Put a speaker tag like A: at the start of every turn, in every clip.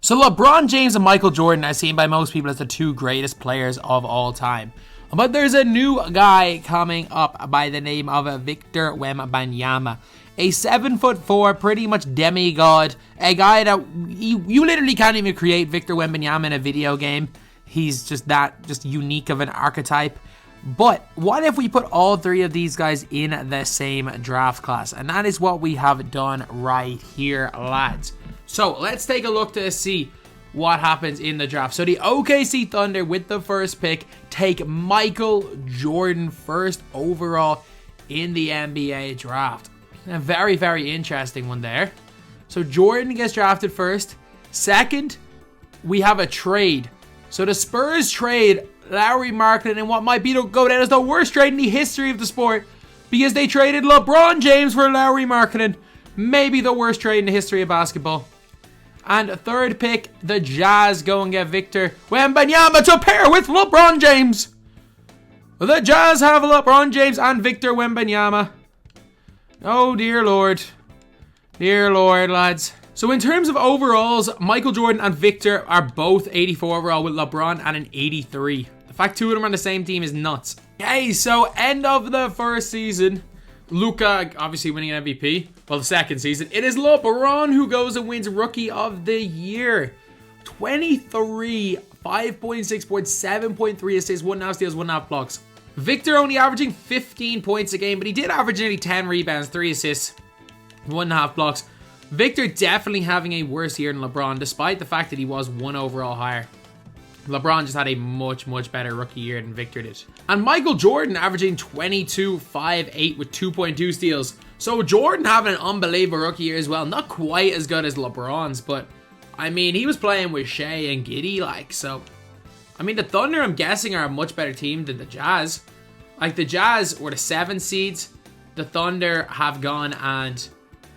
A: So LeBron James and Michael Jordan are seen by most people as the two greatest players of all time. But there's a new guy coming up by the name of Victor Wembanyama. A 7'4", pretty much demigod. A guy that you literally can't even create Victor Wembanyama in a video game. He's just unique of an archetype. But what if we put all three of these guys in the same draft class? And that is what we have done right here, lads. So let's take a look to see what happens in the draft. So the OKC Thunder with the first pick take Michael Jordan first overall in the NBA draft. A very, very interesting one there. So Jordan gets drafted first. Second, we have a trade. So the Spurs trade Lauri Markkanen in what might be to go down as the worst trade in the history of the sport, because they traded LeBron James for Lauri Markkanen. Maybe the worst trade in the history of basketball. And third pick, the Jazz go and get Victor Wembanyama to pair with LeBron James. The Jazz have LeBron James and Victor Wembanyama. Oh, dear Lord. Dear Lord, lads. So in terms of overalls, Michael Jordan and Victor are both 84 overall with LeBron at an 83. The fact two of them are on the same team is nuts. Okay, so end of the first season. Luka obviously winning an MVP. Well, the second season. It is LeBron who goes and wins Rookie of the Year. 23, 5.6 points, 7.3 assists, 1.5 steals, 1.5 blocks. Victor only averaging 15 points a game, but he did average nearly 10 rebounds, 3 assists, 1.5 blocks. Victor definitely having a worse year than LeBron, despite the fact that he was 1 overall higher. LeBron just had a much, much better rookie year than Victor did. And Michael Jordan averaging 22, 5, 8 with 2.2 steals. So Jordan having an unbelievable rookie year as well. Not quite as good as LeBron's, but I mean, he was playing with Shea and Giddey, like, so. I mean, the Thunder, I'm guessing, are a much better team than the Jazz. Like, the Jazz were the 7 seeds. The Thunder have gone and,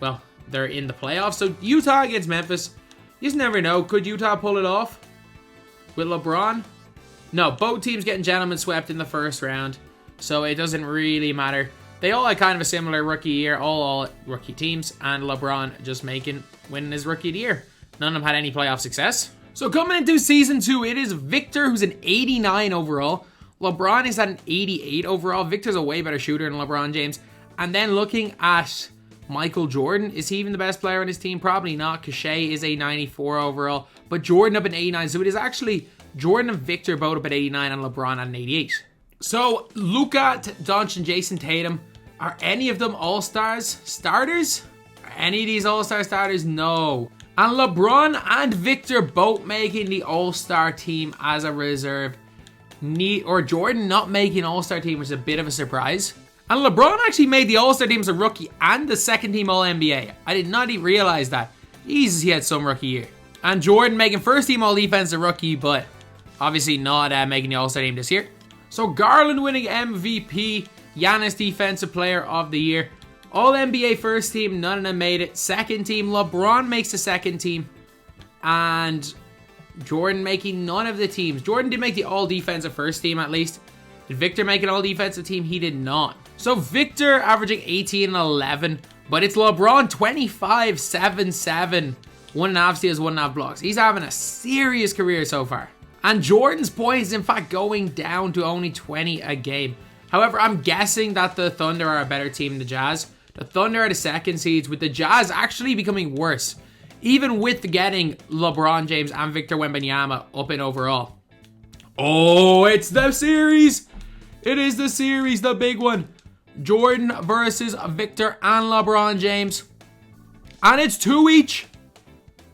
A: well, they're in the playoffs. So Utah against Memphis. You just never know. Could Utah pull it off with LeBron? No, both teams getting gentlemen swept in the first round. So it doesn't really matter. They all had kind of a similar rookie year. All rookie teams. And LeBron just winning his rookie of the year. None of them had any playoff success. So coming into season 2, it is Victor who's an 89 overall. LeBron is at an 88 overall. Victor's a way better shooter than LeBron James. And then looking at Michael Jordan, is he even the best player on his team? Probably not, because Shea is a 94 overall. But Jordan up an 89. So it is actually Jordan and Victor both up at 89 and LeBron at an 88. So Luka Doncic and Jason Tatum, are any of them all-stars starters? Are any of these all-star starters? No. And LeBron and Victor both making the all-star team as a reserve. Or Jordan not making all-star team, which is a bit of a surprise. And LeBron actually made the all-star team as a rookie and the second team all-NBA. I did not even realize that. Jesus, he had some rookie year. And Jordan making first team all-defense a rookie, but obviously not making the all-star team this year. So Garland winning MVP. Giannis defensive player of the year. All-NBA first team, none of them made it. Second team, LeBron makes the second team. And Jordan making none of the teams. Jordan did make the all-defensive first team at least. Did Victor make an all-defensive team? He did not. So Victor averaging 18 and 11. But it's LeBron 25, 7, 7. 1.5 steals, 1.5 blocks. He's having a serious career so far. And Jordan's points, in fact, going down to only 20 a game. However, I'm guessing that the Thunder are a better team than the Jazz. The Thunder are the second seeds, with the Jazz actually becoming worse, even with getting LeBron James and Victor Wembanyama up in overall. Oh, it's the series. It is the series, the big one. Jordan versus Victor and LeBron James. And it's 2 each.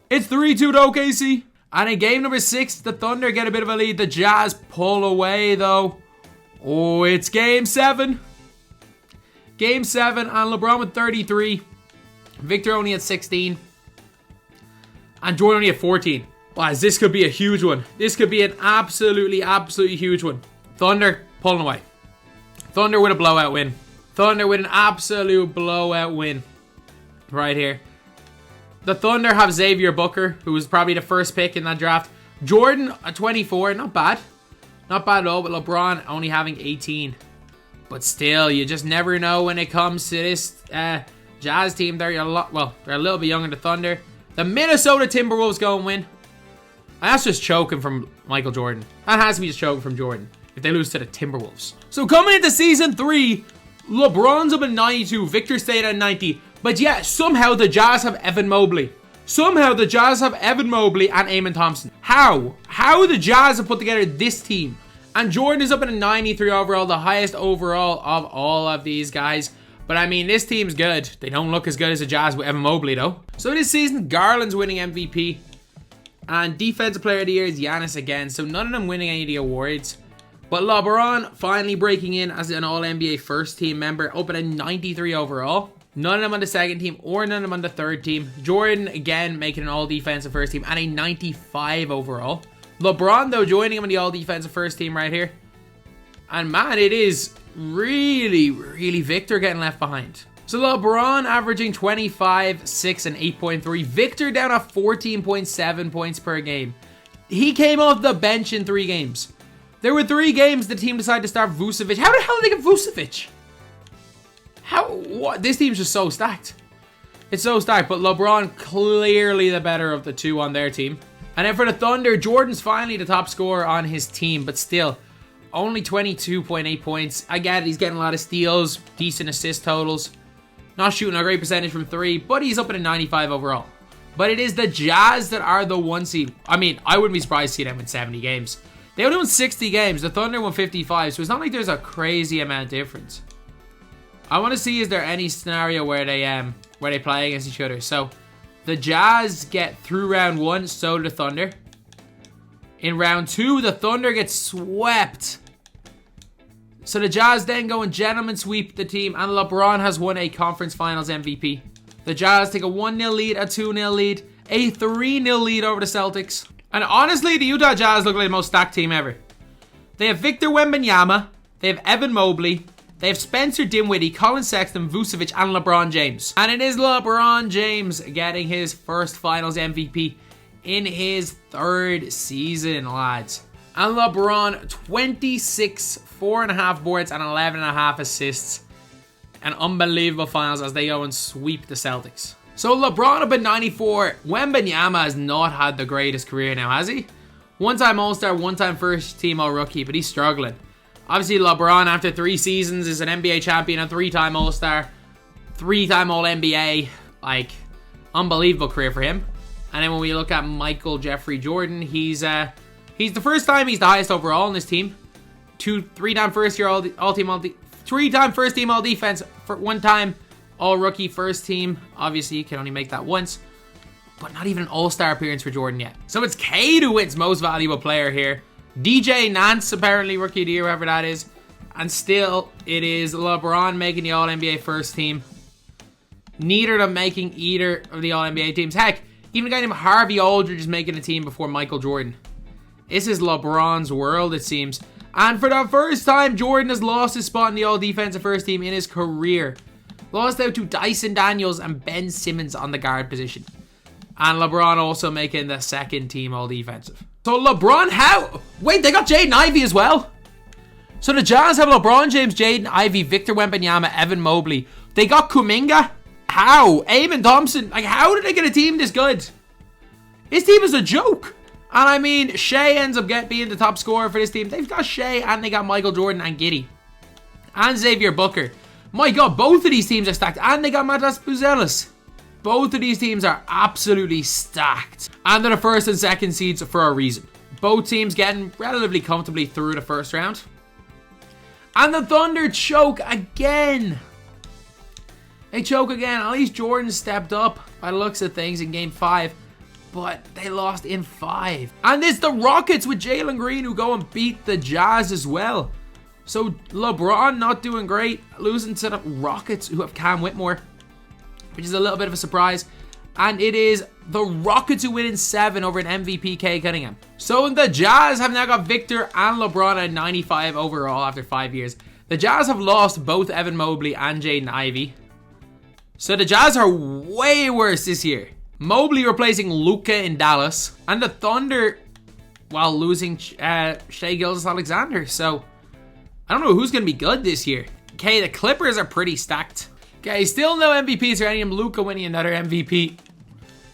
A: It's 3-2 to OKC. And in game number 6, the Thunder get a bit of a lead. The Jazz pull away, though. Oh, it's game 7. Game 7, and LeBron with 33. Victor only at 16. And Jordan only at 14. Wow, this could be a huge one. This could be an absolutely huge one. Thunder pulling away. Thunder with a blowout win. Thunder with an absolute blowout win. Right here. The Thunder have Xavier Booker, who was probably the first pick in that draft. Jordan at 24, not bad. Not bad at all, but LeBron only having 18. But still, you just never know when it comes to this Jazz team. They're a little bit younger than the Thunder. The Minnesota Timberwolves go and win. That's just choking from Michael Jordan. That has to be just choking from Jordan if they lose to the Timberwolves. So coming into season 3, LeBron's up at 92, Victor stayed at 90. But yeah, somehow the Jazz have Evan Mobley. Somehow the Jazz have Evan Mobley and Amen Thompson. How? How the Jazz have put together this team? And Jordan is up at a 93 overall, the highest overall of all of these guys. But I mean, this team's good. They don't look as good as the Jazz with Evan Mobley though. So this season, Garland's winning MVP. And Defensive Player of the Year is Giannis again. So none of them winning any of the awards. But LeBron finally breaking in as an All-NBA first team member, up at a 93 overall. None of them on the second team or none of them on the third team. Jordan, again, making an all-defensive first team and a 95 overall. LeBron, though, joining him in the all-defensive first team right here. And man, it is really, really Victor getting left behind. So LeBron averaging 25, 6, and 8.3. Victor down at 14.7 points per game. He came off the bench in 3 games. There were 3 games the team decided to start Vucevic. How the hell did they get Vucevic? What? This team's just so stacked. It's so stacked, but LeBron clearly the better of the 2 on their team. And then for the Thunder, Jordan's finally the top scorer on his team, but still, only 22.8 points. I get it, he's getting a lot of steals, decent assist totals. Not shooting a great percentage from 3, but he's up at a 95 overall. But it is the Jazz that are the 1 seed. I mean, I wouldn't be surprised to see them win 70 games. They only won 60 games. The Thunder won 55, so it's not like there's a crazy amount of difference. I want to see, is there any scenario where they play against each other. So the Jazz get through round 1, so do the Thunder. In round 2, the Thunder get swept. So the Jazz then go and gentlemen sweep the team, and LeBron has won a conference finals MVP. The Jazz take a 1-0 lead, a 2-0 lead, a 3-0 lead over the Celtics. And honestly, the Utah Jazz look like the most stacked team ever. They have Victor Wembanyama, they have Evan Mobley, they have Spencer Dinwiddie, Colin Sexton, Vucevic, and LeBron James. And it is LeBron James getting his first finals MVP in his 3rd season, lads. And LeBron, 26, 4.5 boards, and 11.5 assists. An unbelievable finals as they go and sweep the Celtics. So LeBron up at 94. Wembanyama has not had the greatest career now, has he? 1-time All-Star, 1-time first team All-Rookie, but he's struggling. Obviously, LeBron, after 3 seasons, is an NBA champion, a 3-time All-Star, 3-time All-NBA. Like, unbelievable career for him. And then when we look at Michael Jeffrey Jordan, he's the first time he's the highest overall in this team. 3-time first year all-team, 3-time first team all-defense, 1-time All-Rookie first team. Obviously, you can only make that once. But not even an All-Star appearance for Jordan yet. So it's Cade who wins most valuable player here. DJ Nance, apparently Rookie of the Year, whoever that is. And still, it is LeBron making the All-NBA first team. Neither of them making either of the All-NBA teams. Heck, even a guy named Harvey Aldridge is making a team before Michael Jordan. This is LeBron's world, it seems. And for the first time, Jordan has lost his spot in the All-Defensive first team in his career. Lost out to Dyson Daniels and Ben Simmons on the guard position. And LeBron also making the second team All-Defensive. So LeBron, how? Wait, they got Jaden Ivey as well? So the Jazz have LeBron James, Jaden Ivey, Victor Wembanyama, Evan Mobley. They got Kuminga? How? Amen Thompson? Like, how did they get a team this good? This team is a joke. And I mean, Shea ends up being the top scorer for this team. They've got Shea and they got Michael Jordan and Giddey. And Xavier Booker. My God, both of these teams are stacked. And they got Matas Buzelis. Both of these teams are absolutely stacked. And they're the first and second seeds for a reason. Both teams getting relatively comfortably through the first round. And the Thunder choke again. They choke again. At least Jordan stepped up by the looks of things in Game 5. But they lost in 5. And it's the Rockets with Jalen Green who go and beat the Jazz as well. So LeBron not doing great. Losing to the Rockets who have Cam Whitmore, which is a little bit of a surprise. And it is the Rockets who win in 7 over an MVP Cade Cunningham. So the Jazz have now got Victor and LeBron at 95 overall after 5 years. The Jazz have lost both Evan Mobley and Jaden Ivey. So the Jazz are way worse this year. Mobley replacing Luka in Dallas. And the Thunder, while losing Shai Gilgeous-Alexander. So I don't know who's going to be good this year. Okay, the Clippers are pretty stacked. Okay, still no MVPs or any of them. Luka winning another MVP.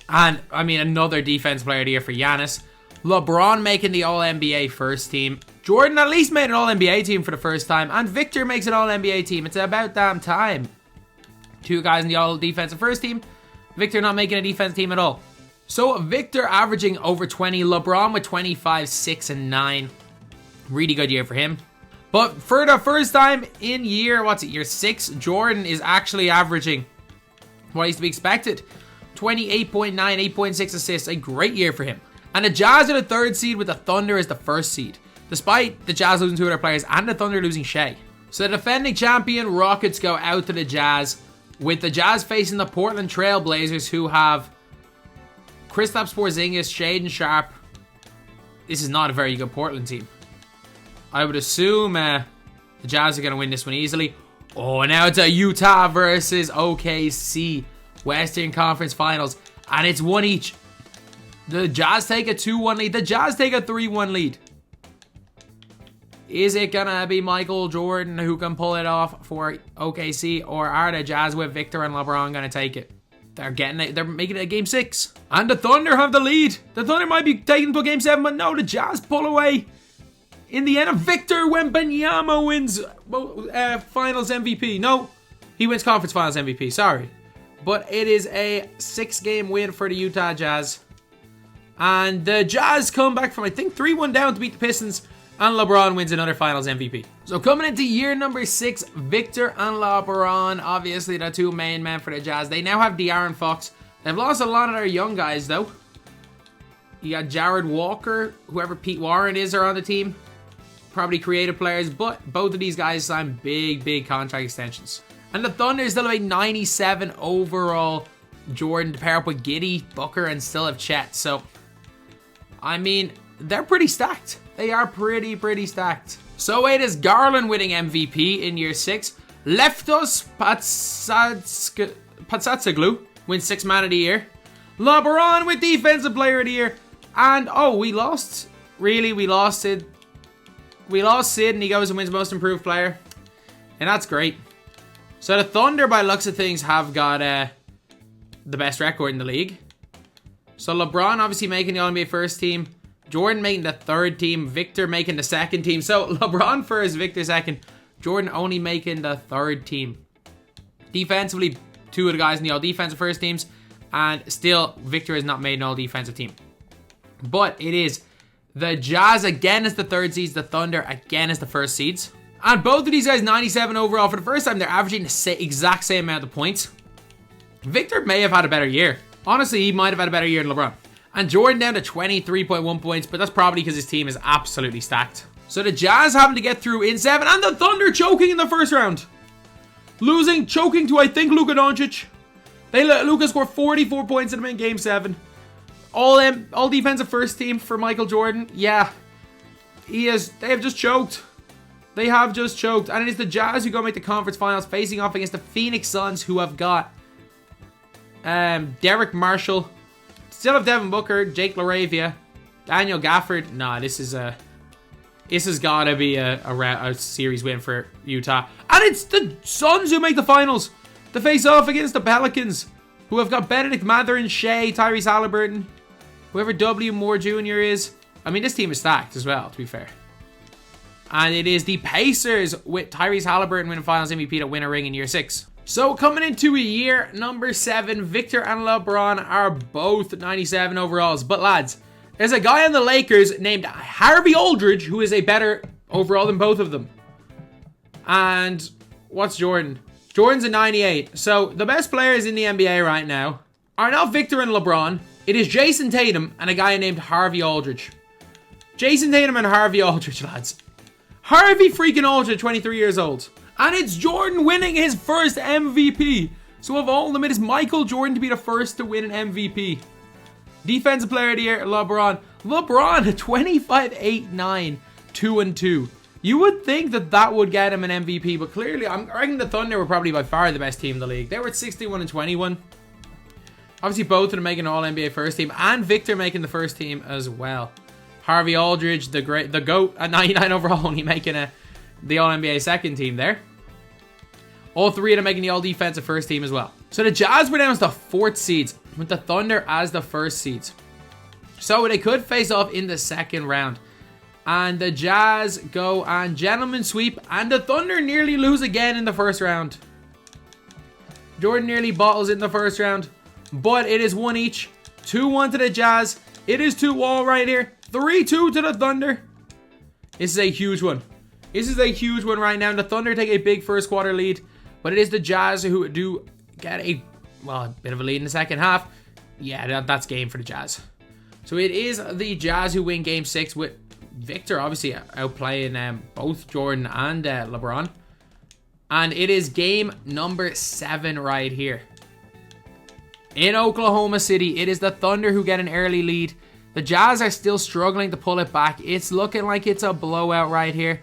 A: And, I mean, another defense player of the year for Giannis. LeBron making the All-NBA first team. Jordan at least made an All-NBA team for the first time. And Victor makes an All-NBA team. It's about damn time. 2 guys in the All-Defensive first team. Victor not making a defense team at all. So Victor averaging over 20. LeBron with 25, 6, and 9. Really good year for him. But for the first time in year 6, Jordan is actually averaging what is to be expected. 28.9, 8.6 assists. A great year for him. And the Jazz are the 3rd seed with the Thunder as the 1st seed. Despite the Jazz losing 2 of their players and the Thunder losing Shea. So the defending champion Rockets go out to the Jazz, with the Jazz facing the Portland Trail Blazers, who have Kristaps Porzingis, Shaedon Sharpe. This is not a very good Portland team. I would assume the Jazz are going to win this one easily. Oh, now it's a Utah versus OKC Western Conference Finals. And it's 1 each. The Jazz take a 2-1 lead. The Jazz take a 3-1 lead. Is it going to be Michael Jordan who can pull it off for OKC? Or are the Jazz with Victor and LeBron going to take it? They're getting it. They're making it a game 6. And the Thunder have the lead. The Thunder might be taking to game 7, but no, the Jazz pull away. In the end, Victor Wembanyama wins Finals MVP. No, he wins Conference Finals MVP. Sorry. But it is a 6-game win for the Utah Jazz. And the Jazz come back from, I think, 3-1 down to beat the Pistons. And LeBron wins another Finals MVP. So coming into year number 6, Victor and LeBron, obviously the 2 main men for the Jazz. They now have De'Aaron Fox. They've lost a lot of their young guys, though. You got Jared Walker, whoever Pete Warren is, are on the team. Probably creative players, but both of these guys signed big contract extensions. And the Thunder still have a 97 overall Jordan to pair up with Giddey, Booker, and still have Chet. So, I mean, they're pretty stacked. They are pretty stacked. So it is Garland winning MVP in year 6. Leftos Patsatsoglu wins 6th Man of the Year. LeBron with Defensive Player of the Year. And, oh, we lost. Really, we lost Sid. We lost Sid and he goes and wins Most Improved Player. And that's great. So the Thunder, by looks of things, have got the best record in the league. So LeBron obviously making the All-NBA first team. Jordan making the 3rd team. Victor making the 2nd team. So LeBron first, Victor 2nd. Jordan only making the 3rd team. Defensively, 2 of the guys in the all-defensive first teams. And still, Victor has not made an all-defensive team. But it is the Jazz again as the 3rd seeds. The Thunder again as the 1st seeds. And both of these guys 97 overall. For the first time, they're averaging the exact same amount of points. Victor may have had a better year. Honestly, he might have had a better year than LeBron. And Jordan down to 23.1 points, but that's probably because his team is absolutely stacked. So the Jazz having to get through in 7, and the Thunder choking in the first round. Choking to, I think, Luka Doncic. Luka scored 44 points in game 7. All defensive first team for Michael Jordan. Yeah, they have just choked. They have just choked. And it is the Jazz who go make the conference finals, facing off against the Phoenix Suns, who have got Derek Marshall. Still have Devin Booker, Jake LaRavia, Daniel Gafford. Nah, this has got to be a series win for Utah. And it's the Suns who make the finals to face off against the Pelicans, who have got Benedict Mathurin, Shea, Tyrese Halliburton, whoever W. Moore Jr. is. I mean, this team is stacked as well, to be fair. And it is the Pacers with Tyrese Halliburton winning Finals MVP to win a ring in year 6. So coming into year number 7, Victor and LeBron are both 97 overalls. But lads, there's a guy on the Lakers named Harvey Aldridge who is a better overall than both of them. And what's Jordan? Jordan's a 98. So the best players in the NBA right now are not Victor and LeBron. It is Jason Tatum and a guy named Harvey Aldridge. Jason Tatum and Harvey Aldridge, lads. Harvey freaking Aldridge, 23 years old. And it's Jordan winning his first MVP. So of all of them, it is Michael Jordan to be the first to win an MVP. Defensive Player of the Year, LeBron. LeBron, 25, 8, 9, 2 and 2. You would think that would get him an MVP, but clearly, I reckon the Thunder were probably by far the best team in the league. They were at 61 and 21. Obviously, both of them making an All-NBA first team, and Victor making the first team as well. Harvey Aldridge, the GOAT, at 99 overall, only making the All-NBA second team there. All 3 of them making the All-Defensive first team as well. So the Jazz were down as the 4th seeds, with the Thunder as the 1st seeds. So they could face off in the second round. And the Jazz go on gentleman sweep. And the Thunder nearly lose again in the first round. Jordan nearly bottles in the first round. But it is 1 each. 2-1 to the Jazz. It is 2-all right here. 3-2 to the Thunder. This is a huge one. This is a huge one right now. The Thunder take a big first quarter lead. But it is the Jazz who do get a bit of a lead in the second half. Yeah, that's game for the Jazz. So it is the Jazz who win game 6 with Victor obviously outplaying both Jordan and LeBron. And it is game number 7 right here. In Oklahoma City, it is the Thunder who get an early lead. The Jazz are still struggling to pull it back. It's looking like it's a blowout right here.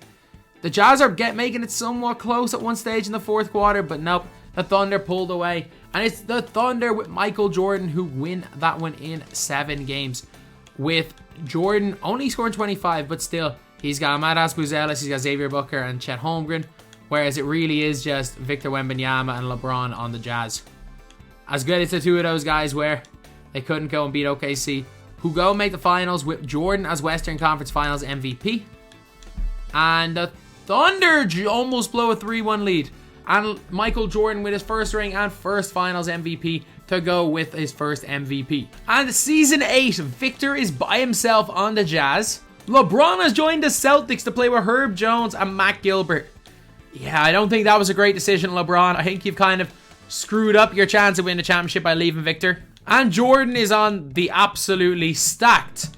A: The Jazz are making it somewhat close at one stage in the fourth quarter, but nope. The Thunder pulled away. And it's the Thunder with Michael Jordan who win that one in 7 games. With Jordan only scoring 25, but still, he's got Matas Buzelis, he's got Xavier Booker and Chet Holmgren. Whereas it really is just Victor Wembanyama and LeBron on the Jazz. As good as the two of those guys were, they couldn't go and beat OKC, who go make the finals with Jordan as Western Conference Finals MVP. And the Thunder almost blow a 3-1 lead. And Michael Jordan with his first ring and first Finals MVP to go with his first MVP. And season 8, Victor is by himself on the Jazz. LeBron has joined the Celtics to play with Herb Jones and Matt Gilbert. Yeah, I don't think that was a great decision, LeBron. I think you've kind of screwed up your chance of winning the championship by leaving Victor. And Jordan is on the absolutely stacked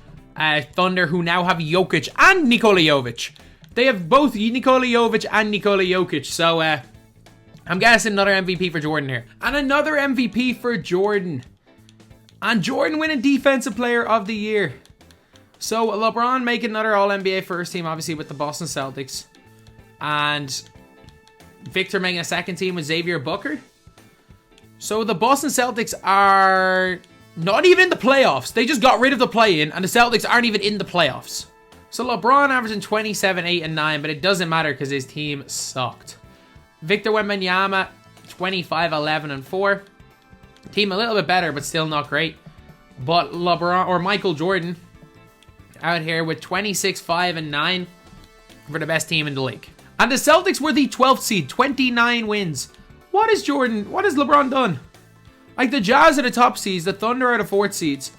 A: Thunder, who now have Jokic and Nikola Jovic. They have both Nikola Jovic and Nikola Jokic. So, I'm guessing another MVP for Jordan here. And another MVP for Jordan. And Jordan winning Defensive Player of the Year. So, LeBron making another All-NBA first team, obviously, with the Boston Celtics. And Victor making a second team with Xavier Booker. So the Boston Celtics are not even in the playoffs. They just got rid of the play-in, and the Celtics aren't even in the playoffs. So LeBron averaging 27, 8, and 9, but it doesn't matter because his team sucked. Victor Wembanyama, 25, 11, and 4. Team a little bit better, but still not great. But LeBron, or Michael Jordan, out here with 26, 5, and 9 for the best team in the league. And the Celtics were the 12th seed, 29 wins. What has LeBron done? Like, the Jazz are the top seeds, the Thunder are the 4th seeds.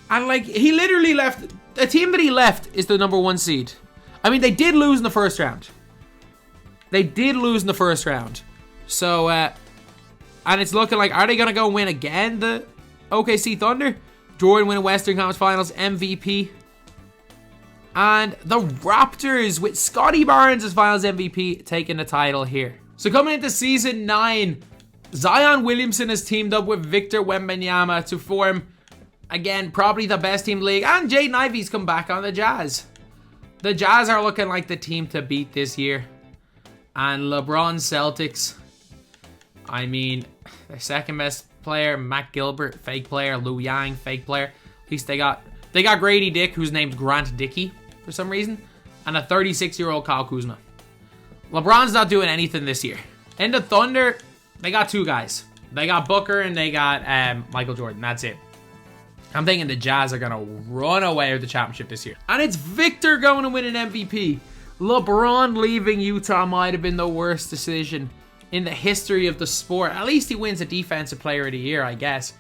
A: And, like, he literally left, the team that he left is the number 1 seed. I mean, they did lose in the first round. So, and it's looking like, are they going to go win again, the OKC Thunder? Jordan winning Western Conference Finals, MVP. And the Raptors with Scotty Barnes as Finals MVP taking the title here. So coming into Season 9, Zion Williamson has teamed up with Victor Wembanyama to form, again, probably the best team in the league. And Jaden Ivey's come back on the Jazz. The Jazz are looking like the team to beat this year. And LeBron Celtics, I mean, their second best player, Matt Gilbert, fake player. Lou Yang, fake player. At least they got Grady Dick, who's named Grant Dickey for some reason, and a 36-year-old Kyle Kuzma. LeBron's not doing anything this year. In the Thunder, they got 2 guys. They got Booker and they got Michael Jordan. That's it. I'm thinking the Jazz are going to run away with the championship this year. And it's Victor going to win an MVP. LeBron leaving Utah might have been the worst decision in the history of the sport. At least he wins a Defensive Player of the Year, I guess.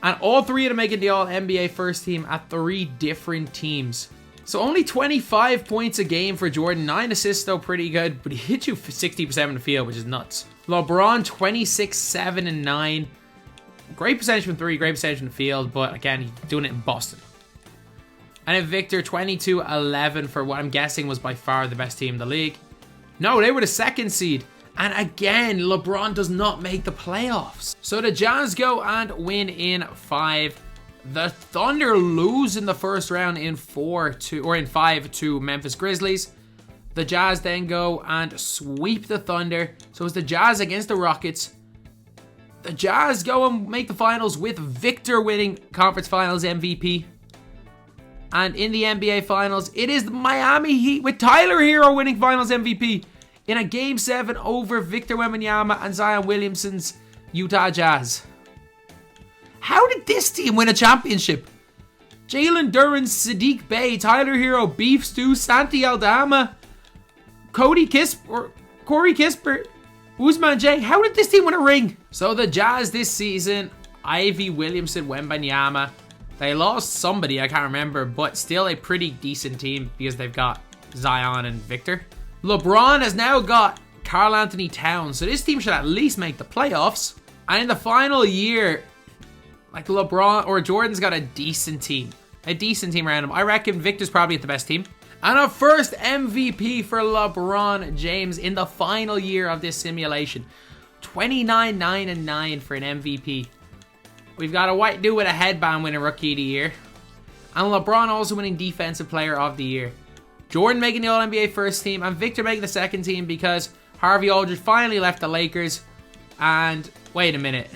A: And all 3 of them making the All-NBA first team at 3 different teams. So only 25 points a game for Jordan. 9 assists, though, pretty good. But he hit you 60% from the field, which is nuts. LeBron, 26, 7, and 9. Great percentage from 3, great percentage from the field. But again, he's doing it in Boston. And then Victor, 22, 11 for what I'm guessing was by far the best team in the league. No, they were the 2nd seed. And again, LeBron does not make the playoffs. So the Jazz go and win in 5. The Thunder lose in the first round in 5 to Memphis Grizzlies. The Jazz then go and sweep the Thunder. So it's the Jazz against the Rockets. The Jazz go and make the finals with Victor winning Conference Finals MVP. And in the NBA Finals, it is the Miami Heat with Tyler Hero winning Finals MVP in a Game 7 over Victor Wembanyama and Zion Williamson's Utah Jazz. How did this team win a championship? Jalen Duren, Sadiq Bey, Tyler Hero, Beef Stew, Santi Aldama, Corey Kispert, Usman J. How did this team win a ring? So the Jazz this season, Ivy, Williamson, Wembanyama. They lost somebody, I can't remember, but still a pretty decent team because they've got Zion and Victor. LeBron has now got Karl Anthony Towns, so this team should at least make the playoffs. And in the final year, like LeBron or Jordan's got a decent team around him. I reckon Victor's probably at the best team. And our first MVP for LeBron James in the final year of this simulation. 29, 9, and 9 for an MVP. We've got a white dude with a headband winning Rookie of the Year. And LeBron also winning Defensive Player of the Year. Jordan making the All-NBA first team and Victor making the second team because Harvey Aldridge finally left the Lakers. And wait a minute.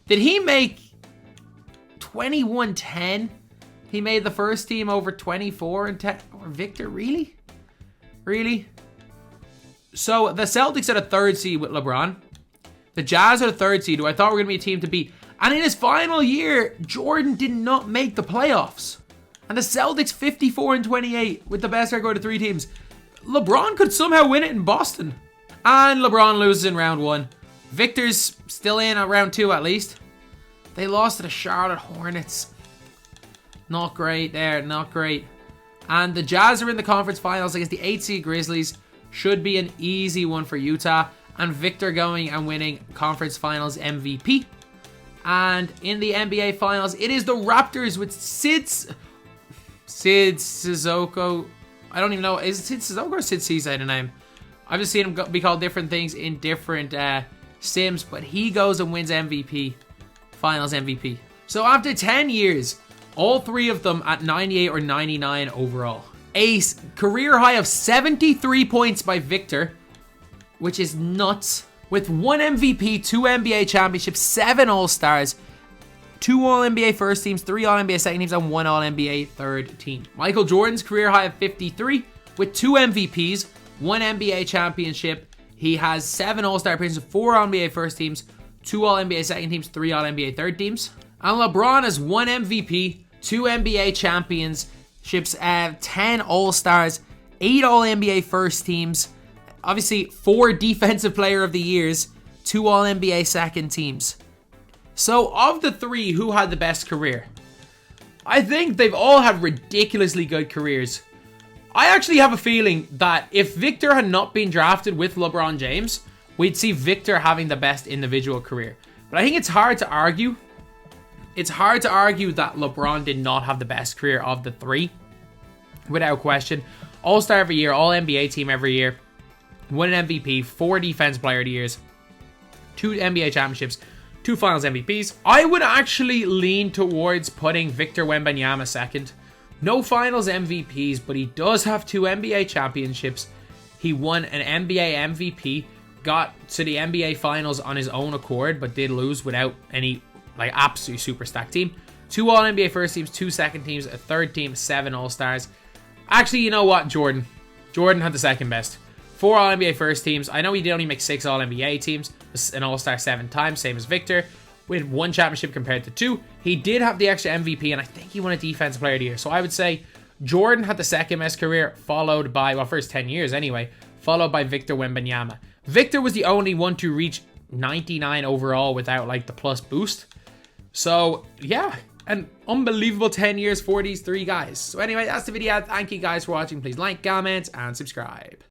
A: Did he make 21-10? He made the first team over 24 and 10. Or Victor, really? Really? So the Celtics are the third seed with LeBron. The Jazz are the third seed, who I thought were going to be a team to beat. And in his final year, Jordan did not make the playoffs. And the Celtics 54-28 with the best record of 3 teams. LeBron could somehow win it in Boston. And LeBron loses in round 1. Victor's still in at round 2 at least. They lost to the Charlotte Hornets. Not great there, not great. And the Jazz are in the conference finals against the 8 seed Grizzlies. Should be an easy one for Utah. And Victor going and winning conference finals MVP. And in the NBA finals, it is the Raptors with Sid Sissoko. I don't even know. Is it Sid Sissoko or Sid Cisse the name? I've just seen him be called different things in different sims. But he goes and wins MVP. Finals MVP. So after 10 years, all 3 of them at 98 or 99 overall. A career high of 73 points by Victor, which is nuts. With 1 MVP, 2 NBA championships, 7 All-Stars, 2 All-NBA first teams, 3 All-NBA second teams, and 1 All-NBA third team. Michael Jordan's career high of 53 with 2 MVPs, 1 NBA championship. He has 7 All-Star appearances, 4 All-NBA first teams, 2 All-NBA second teams, 3 All-NBA third teams. And LeBron has 1 MVP, 2 NBA championships, 10 All-Stars, 8 All-NBA first teams, obviously 4 Defensive Player of the Years, 2 All-NBA second teams. So of the 3, who had the best career? I think they've all had ridiculously good careers. I actually have a feeling that if Victor had not been drafted with LeBron James, we'd see Victor having the best individual career. But I think it's hard to argue. It's hard to argue that LeBron did not have the best career of the 3. Without question. All-Star every year, All-NBA team every year. 1 MVP, 4 Defensive Player of the Years, 2 NBA championships, 2 Finals MVPs. I would actually lean towards putting Victor Wembanyama second. No Finals MVPs, but he does have 2 NBA championships. He won an NBA MVP, got to the NBA Finals on his own accord, but did lose without any absolute super stacked team. 2 All-NBA first teams, 2 second teams, a third team, 7 All-Stars. Actually, you know what? Jordan had the second best. 4 All-NBA first teams. I know he did only make 6 All-NBA teams, an All-Star 7 times, same as Victor, with 1 championship compared to 2. He did have the extra MVP, and I think he won a Defensive Player of the Year. So I would say Jordan had the second best career, followed by, well, first 10 years anyway, followed by Victor Wembanyama. Victor was the only one to reach 99 overall without, the plus boost. So, yeah, an unbelievable 10 years for these 3 guys. So anyway, that's the video. Thank you guys for watching. Please like, comment, and subscribe.